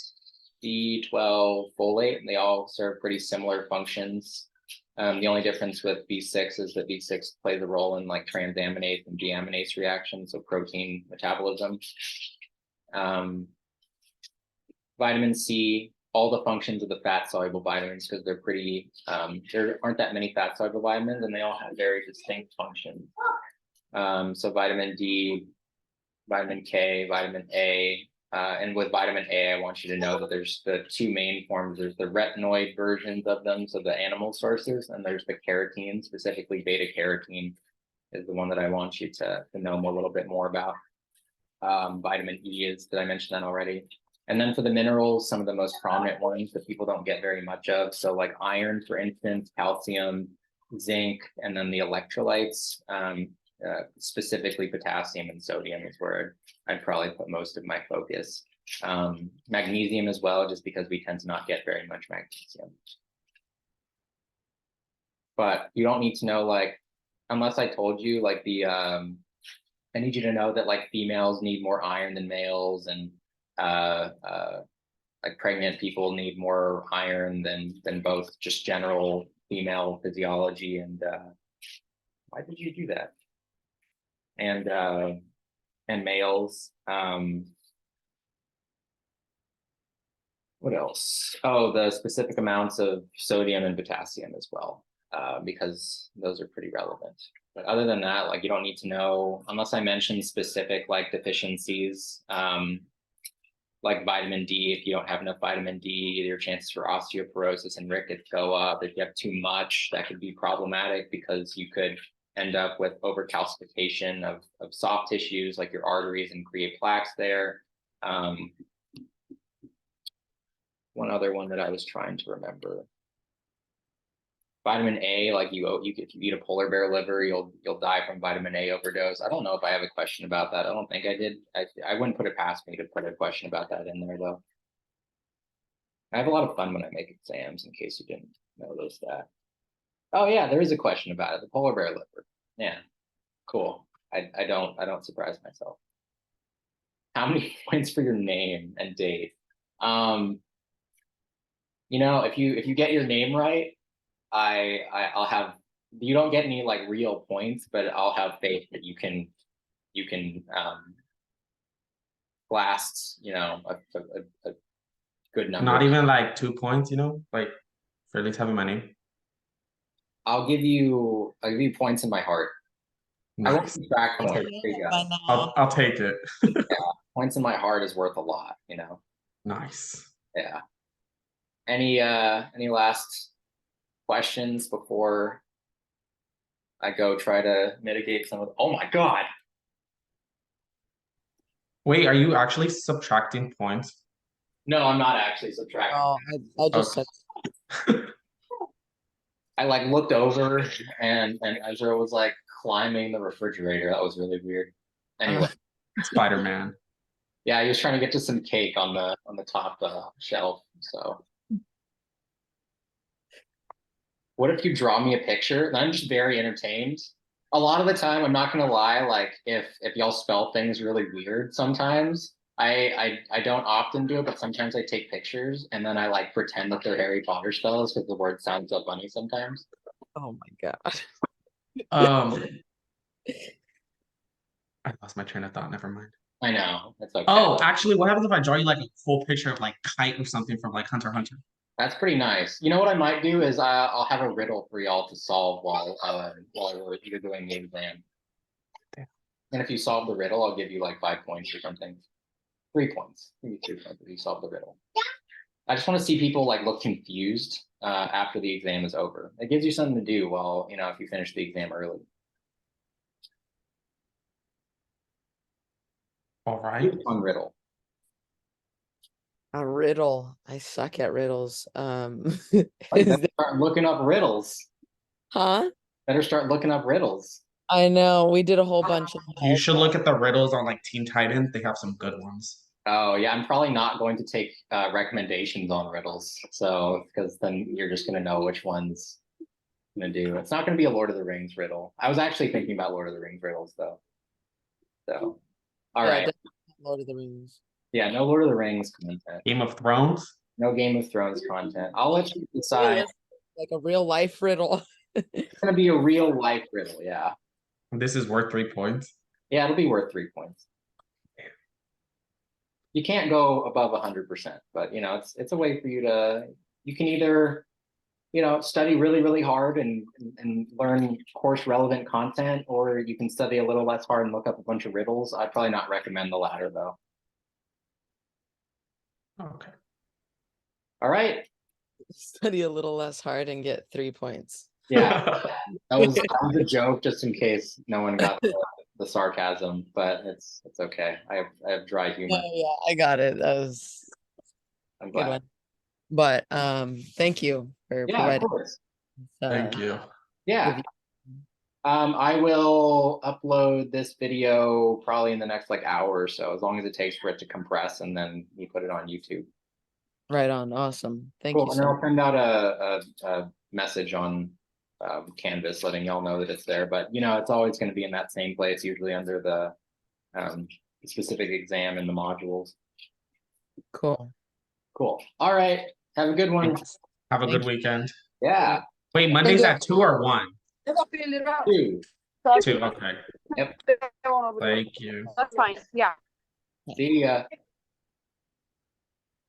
B12, folate, and they all serve pretty similar functions. The only difference with B6 is that B6 plays a role in like transaminase and deaminase reactions, so protein metabolism. Vitamin C, all the functions of the fat-soluble vitamins, because they're pretty, there aren't that many fat-soluble vitamins, and they all have very distinct functions. So vitamin D, vitamin K, vitamin A, and with vitamin A, I want you to know that there's the two main forms. There's the retinoid versions of them, so the animal sources, and there's the carotene, specifically beta carotene is the one that I want you to know a little bit more about. Vitamin E is, did I mention that already? And then for the minerals, some of the most prominent ones that people don't get very much of. So like iron, for instance, calcium, zinc, and then the electrolytes. Specifically potassium and sodium is where I'd probably put most of my focus. Magnesium as well, just because we tend to not get very much magnesium. But you don't need to know, like, unless I told you, like I need you to know that like females need more iron than males, and like pregnant people need more iron than both just general female physiology. And why did you do that? And males. What else? Oh, the specific amounts of sodium and potassium as well, because those are pretty relevant. But other than that, like you don't need to know, unless I mention specific like deficiencies, like vitamin D. If you don't have enough vitamin D, your chances for osteoporosis and rickets go up. If you have too much, that could be problematic because you could end up with overcalcification of soft tissues like your arteries and create plaques there. One other one that I was trying to remember. Vitamin A, like if you eat a polar bear liver, you'll die from vitamin A overdose. I don't know if I have a question about that. I don't think I did. I wouldn't put it past me to put a question about that in there though. I have a lot of fun when I make exams, in case you didn't notice that. Oh yeah, there is a question about it. The polar bear liver. Yeah, cool. I don't surprise myself. How many points for your name and date? You know, if you get your name right, I'll have, you don't get any like real points, but I'll have faith that you can last, you know, a good number. Not even like 2 points, you know, like for at least having my name. I'll give you points in my heart. I won't Nice. subtract I'll points. take, There you go. I'll take it. Points in my heart is worth a lot, you know. Nice. Yeah. Any last questions before I go try to mitigate some of the, oh my God. Wait, are you actually subtracting points? No, I'm not actually subtracting. Oh, I just Okay. said, I like looked over and Ezra was like climbing the refrigerator. That was really weird. Anyway, Spider-Man. yeah, he was trying to get to some cake on the top shelf. So, what if you draw me a picture? And I'm just very entertained. A lot of the time, I'm not gonna lie. Like if y'all spell things really weird, sometimes I don't often do it, but sometimes I take pictures and then I like pretend that they're Harry Potter spells because the word sounds so funny sometimes. oh my God. I lost my train of thought. Never mind. I know, it's okay. Oh, actually, what happens if I draw you like a whole picture of like Kite or something from like Hunter x Hunter? That's pretty nice. You know what I might do is I'll have a riddle for y'all to solve while you're doing the exam. Damn. And if you solve the riddle, I'll give you like 5 points or something. 3 points. Maybe 3 points if you solve the riddle. I just want to see people like look confused after the exam is over. It gives you something to do while, you know, if you finish the exam early. All right. Fun riddle. A riddle. I suck at riddles. Better start looking up riddles. Huh? Better start looking up riddles. I know. We did a whole bunch of You should look at the riddles on like Teen Titans. They have some good ones. Oh yeah, I'm probably not going to take recommendations on riddles. So because then you're just gonna know which one's gonna do. It's not gonna be a Lord of the Rings riddle. I was actually thinking about Lord of the Rings riddles though. So all right. Lord of the Rings. Yeah, no Lord of the Rings content. Game of Thrones. No Game of Thrones content. I'll let you decide. Like a real life riddle. It's gonna be a real life riddle, yeah. This is worth 3 points. Yeah, it'll be worth 3 points. You can't go above 100%, but you know, it's a way for you to, you can either, you know, study really, really hard and learn course relevant content, or you can study a little less hard and look up a bunch of riddles. I'd probably not recommend the latter though. Okay. All right. Study a little less hard and get 3 points. Yeah, that was a joke just in case no one got the sarcasm, but it's okay. I have dry humor. Yeah, I got it. That was I'm a good glad. one. But thank you for Yeah, of providing. course. Thank you. Yeah. I will upload this video probably in the next like hour or so, as long as it takes for it to compress, and then you put it on YouTube. Right on. Awesome. Thank Cool. you And so then much. I'll send out a message on Canvas letting y'all know that it's there. But you know, it's always going to be in that same place, usually under the specific exam in the modules. Cool. Cool. All right. Have a good one. Have a Thank good weekend. Yeah. Wait, Monday's at 2 or 1? 2. 2. Okay. Yep. Thank you. That's fine. Yeah. See ya.